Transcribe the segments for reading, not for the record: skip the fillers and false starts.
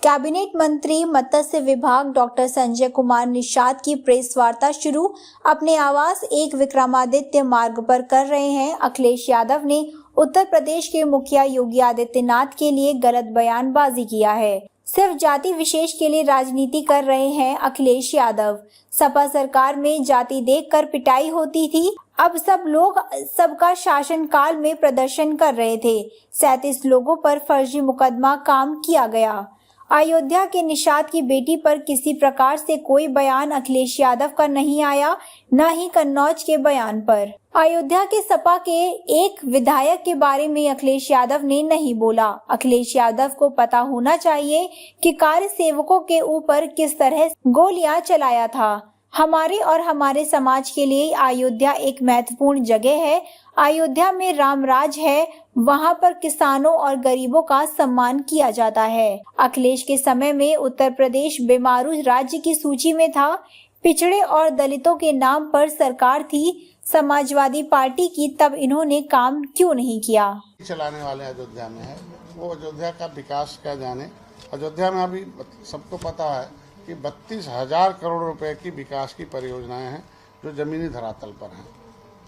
Cabinet मंत्री मत्स्य विभाग doctor Sanjay Kumar Nishad की प्रेस वार्ता शुरू। अपने आवास एक विक्रमादित्य मार्ग पर कर रहे हैं। अखिलेश यादव ने उत्तर प्रदेश के मुखिया योगी आदित्यनाथ के लिए गलत बयानबाजी किया है। सिर्फ जाति विशेष के लिए राजनीति कर रहे हैं अखिलेश यादव। सपा सरकार में जाति देखकर पिटाई होती थी, अब सब लोग सबका शासन काल में प्रदर्शन कर रहे थे। 37 लोगों पर फर्जी मुकदमा काम किया गया। अयोध्या के निषाद की बेटी पर किसी प्रकार से कोई बयान अखिलेश यादव का नहीं आया, न ही कन्नौज के बयान पर। अयोध्या के सपा के एक विधायक के बारे में अखिलेश यादव ने नहीं बोला। अखिलेश यादव को पता होना चाहिए कि कार्य सेवकों के ऊपर किस तरह गोलियां चलाया था। हमारे और हमारे समाज के लिए अयोध्या एक महत्वपूर्ण जगह है। अयोध्या में राम राज है, वहां पर किसानों और गरीबों का सम्मान किया जाता है। अखिलेश के समय में उत्तर प्रदेश बेमारू राज्य की सूची में था। पिछड़े और दलितों के नाम पर सरकार थी समाजवादी पार्टी की, तब इन्होंने काम क्यों नहीं किया? चलाने वाले अयोध्या में है, वो अयोध्या का विकास क्या जाने। अयोध्या में अभी सबको पता है कि 32,000 करोड़ रुपए की विकास की परियोजनाएं हैं जो जमीनी धरातल पर हैं।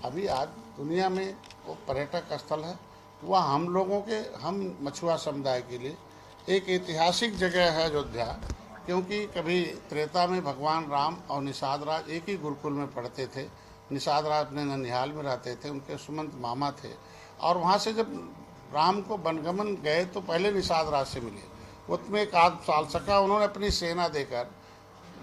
अभी आज दुनिया में वो पर्यटक स्थल है, वह हम मछुआ समुदाय के लिए एक ऐतिहासिक जगह है अयोध्या, क्योंकि कभी त्रेता में भगवान राम और निषाद राज एक ही गुरुकुल में पढ़ते थे। निषाद राज अपने ननिहाल में रहते थे, उनके सुमंत मामा थे, और वहाँ से जब राम को वनगमन गए तो पहले निषाद राज से मिले। उसमें एक आध साल सका उन्होंने अपनी सेना देकर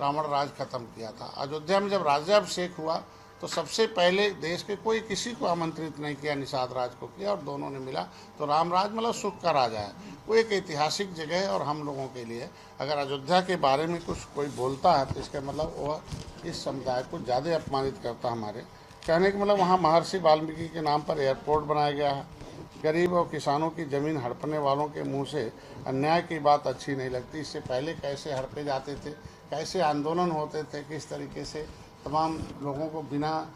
रावण राज खत्म किया था। अयोध्या में जब राज्याभिषेक हुआ तो सबसे पहले देश के कोई किसी को आमंत्रित नहीं किया, निषाद राज को किया, और दोनों ने मिला तो राम राज मतलब सुख का राजा है। वो एक ऐतिहासिक जगह है और हम लोगों के लिए अगर अयोध्या के बारे में कुछ कोई बोलता है तो इसका मतलब वह इस समुदाय को ज़्यादा अपमानित करता है। हमारे कहने का मतलब वहाँ महर्षि वाल्मीकि के नाम पर एयरपोर्ट बनाया गया है। गरीब और किसानों की ज़मीन हड़पने वालों के मुंह से अन्याय की बात अच्छी नहीं लगती। इससे पहले कैसे हड़पे जाते थे, कैसे आंदोलन होते थे, किस तरीके से तमाम लोगों को बिना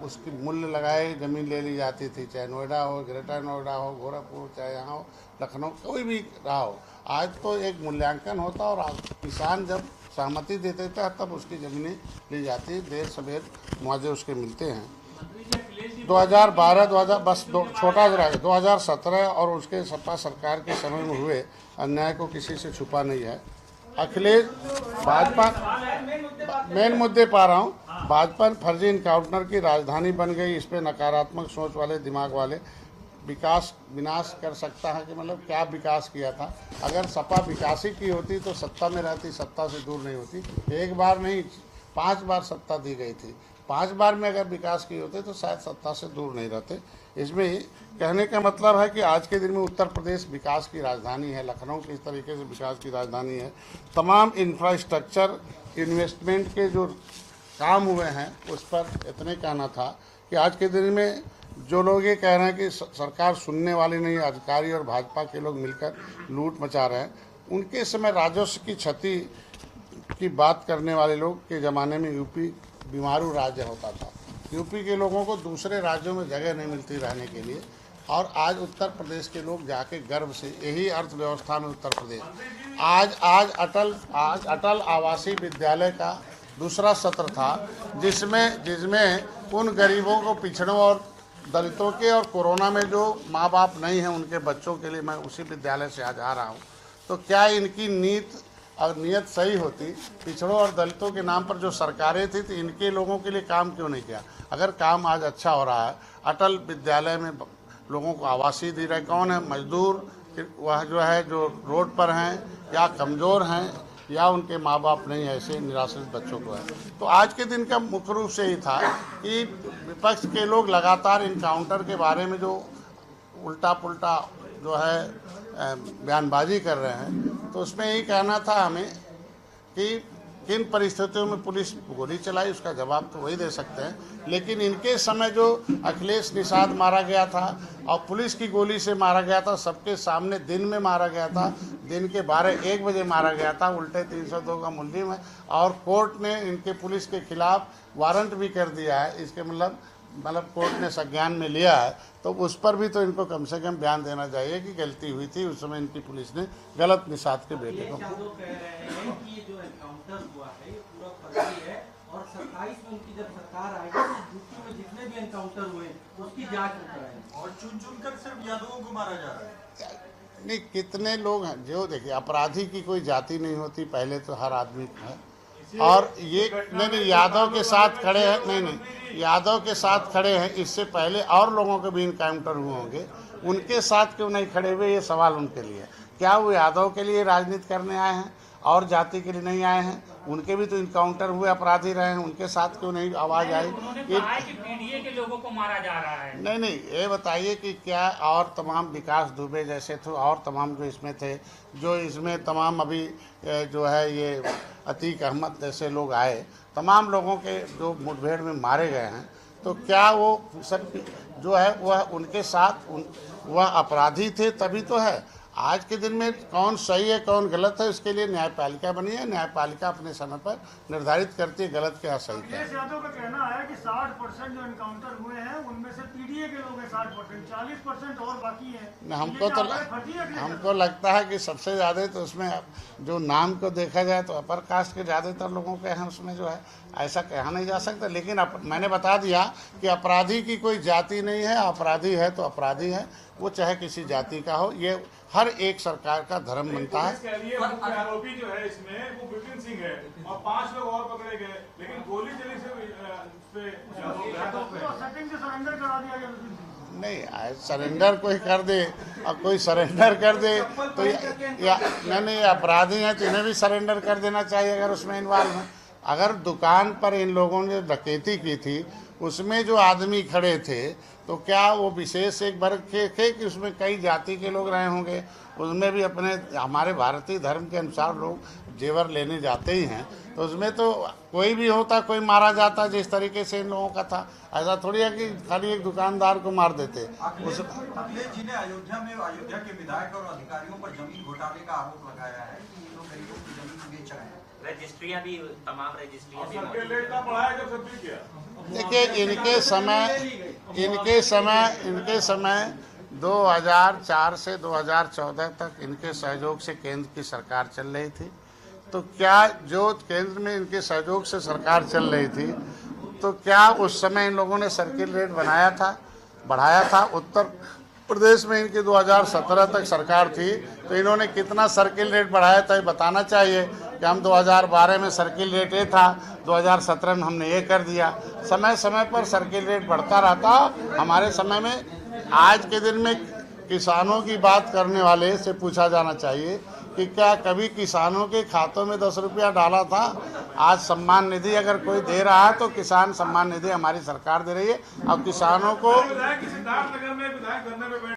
उसकी मूल्य लगाए ज़मीन ले ली जाती थी, चाहे नोएडा हो, ग्रेटर नोएडा हो, गोरखपुर, चाहे यहाँ हो, लखनऊ, कोई भी रहा हो। आज तो एक मूल्यांकन होता और किसान जब सहमति देते थे तब उसकी ज़मीनें ली जाती, देर सवेर मुआवजे उसके मिलते हैं। 2017 और उसके सपा सरकार के समय में हुए अन्याय को किसी से छुपा नहीं है। अखिलेश भाजपा मेन मुद्दे पा रहा हूँ। भाजपा फर्जी इनकाउंटर की राजधानी बन गई, इस पे नकारात्मक सोच वाले दिमाग वाले विनाश कर सकता है कि मतलब क्या विकास किया था। अगर सपा विकास ही की होती तो सत्ता में रहती, सत्ता से दूर नहीं होती। एक बार नहीं 5 बार सत्ता दी गई थी, 5 बार में अगर विकास किए होते तो शायद सत्ता से दूर नहीं रहते। इसमें कहने का मतलब है कि आज के दिन में उत्तर प्रदेश विकास की राजधानी है, लखनऊ किस तरीके से विकास की राजधानी है। तमाम इंफ्रास्ट्रक्चर इन्वेस्टमेंट के जो काम हुए हैं उस पर इतने कहना था कि आज के दिन में जो लोग ये कह रहे हैं कि सरकार सुनने वाली नहीं, अधिकारी और भाजपा के लोग मिलकर लूट मचा रहे हैं, उनके समय राजस्व की क्षति की बात करने वाले लोग के ज़माने में यूपी बीमारू राज्य होता था। यूपी के लोगों को दूसरे राज्यों में जगह नहीं मिलती रहने के लिए, और आज उत्तर प्रदेश के लोग जाके गर्व से, यही अर्थव्यवस्था में उत्तर प्रदेश आज अटल आवासीय विद्यालय का दूसरा सत्र था, जिसमें उन गरीबों को, पिछड़ों और दलितों के और कोरोना में जो माँ बाप नहीं हैं उनके बच्चों के लिए मैं उसी विद्यालय से आज आ रहा हूँ। तो क्या इनकी नीयत सही होती? पिछड़ों और दलितों के नाम पर जो सरकारें थी तो इनके लोगों के लिए काम क्यों नहीं किया? अगर काम आज अच्छा हो रहा है, अटल विद्यालय में लोगों को आवासीय दे रहे, कौन है? मजदूर, वह जो है जो रोड पर हैं या कमज़ोर हैं या उनके माँ बाप नहीं, ऐसे निराश्रित बच्चों को है। तो आज के दिन का मुख्य रूप से ही था कि विपक्ष के लोग लगातार इनकाउंटर के बारे में जो उल्टा पुल्टा जो है बयानबाजी कर रहे हैं, तो उसमें यही कहना था हमें कि किन परिस्थितियों में पुलिस गोली चलाई, उसका जवाब तो वही दे सकते हैं। लेकिन इनके समय जो अखिलेश निषाद मारा गया था और पुलिस की गोली से मारा गया था, सबके सामने दिन में मारा गया था, दिन के 12-1 बजे मारा गया था, उल्टे 302 का मुलजिम है, और कोर्ट ने इनके पुलिस के खिलाफ वारंट भी कर दिया है। इसके मतलब मतलब कोर्ट ने संज्ञान में लिया है, तो उस पर भी तो इनको कम से कम ध्यान देना चाहिए कि गलती हुई थी, उस समय इनकी पुलिस ने गलत निषाद के बेटे को। कह रहे हैं कि ये जो एनकाउंटर हुआ है ये पूरा फर्जी है और 27 में उनकी जब सरकार आएगी तो यूपी में जितने भी एनकाउंटर हुए उसकी जांच वो कराएंगे और चुन चुनकर सिर्फ यादवों को मारा जा रहा है। नहीं, कितने लोग हैं जो देखिए, अपराधी की कोई जाति नहीं होती, पहले तो हर आदमी है। और ये नहीं यादव के साथ खड़े हैं, नहीं यादव के साथ खड़े हैं, इससे पहले और लोगों के भी इनकाउंटर हुए होंगे, उनके साथ क्यों नहीं खड़े हुए, ये सवाल उनके लिए। क्या वो यादव के लिए राजनीति करने आए हैं और जाति के लिए नहीं आए हैं? उनके भी तो इनकाउंटर हुए अपराधी रहे हैं, उनके साथ क्यों नहीं आवाज आई? कि पीडीए के लोगों को मारा जा रहा है। नहीं, ये बताइए कि क्या और तमाम विकास दुबे जैसे थे और तमाम जो इसमें थे, जो इसमें तमाम अभी जो है ये अतीक अहमद जैसे लोग आए, तमाम लोगों के जो मुठभेड़ में मारे गए हैं, तो क्या वो सर जो है वह उनके साथ वह अपराधी थे? तभी तो है। आज के दिन में कौन सही है कौन गलत है, इसके लिए न्यायपालिका बनी है। न्यायपालिका अपने समय पर निर्धारित करती है गलत क्या सही क्या। अखिलेश यादव का कहना है कि 60% जो एनकाउंटर हुए हैं उनमें से पीडीए के लोग हैं 60%, 40% और बाकी हैं। हमको लगता है कि सबसे ज़्यादा तो उसमें जो नाम को देखा जाए तो अपर कास्ट के ज़्यादातर लोगों के हैं उसमें, जो है ऐसा कहा नहीं जा सकता। लेकिन मैंने बता दिया कि अपराधी की कोई जाति नहीं है, अपराधी है तो अपराधी है, वो चाहे किसी जाति का हो। ये हर एक सरकार का धर्म बनता है। मुख्य आरोपी जो है इसमें वो बिपिन सिंह है और 5 लोग और पकड़े गए, लेकिन गोली चली से सरेंडर करा दिया गया। नहीं, सरेंडर कोई कर दे और कोई सरेंडर कर दे तो या नहीं अपराधी हैं तो इन्हें भी सरेंडर कर देना चाहिए अगर उसमें इन्वॉल्व हैं। अगर दुकान पर इन लोगों ने डकैती की थी, उसमें जो आदमी खड़े थे, तो क्या वो विशेष एक वर्ग के कि उसमें कई जाति के लोग रहे होंगे? उसमें भी अपने हमारे भारतीय धर्म के अनुसार लोग जेवर लेने जाते ही हैं, तो उसमें तो कोई भी होता, कोई मारा जाता जिस तरीके से इन लोगों का था। ऐसा थोड़ी है कि खाली एक दुकानदार को मार देते। अखिलेश जी ने अयोध्या के विधायक और अधिकारियों पर जमीन घोटाले का आरोप लगाया है कि ये लोग गरीबों की जमीन बेच रहे हैं। रजिस्ट्रियां भी, तमाम रजिस्ट्रियां भी। देखिए, इनके समय 2004 से 2014 तक इनके सहयोग से केंद्र की सरकार चल रही थी। तो क्या जो केंद्र में इनके सहयोग से सरकार चल रही थी, तो क्या उस समय इन लोगों ने सर्किल रेट बढ़ाया था? उत्तर प्रदेश में इनकी 2017 तक सरकार थी, तो इन्होंने कितना सर्किल रेट बढ़ाया था ये बताना चाहिए कि हम 2012 में सर्किल रेट ये था, 2017 में हमने ये कर दिया। समय समय पर सर्किल रेट बढ़ता रहता। हमारे समय में आज के दिन में किसानों की बात करने वाले से पूछा जाना चाहिए कि क्या कभी किसानों के खातों में 10 रुपया डाला था? आज सम्मान निधि अगर कोई दे रहा है तो किसान सम्मान निधि हमारी सरकार दे रही है। अब किसानों को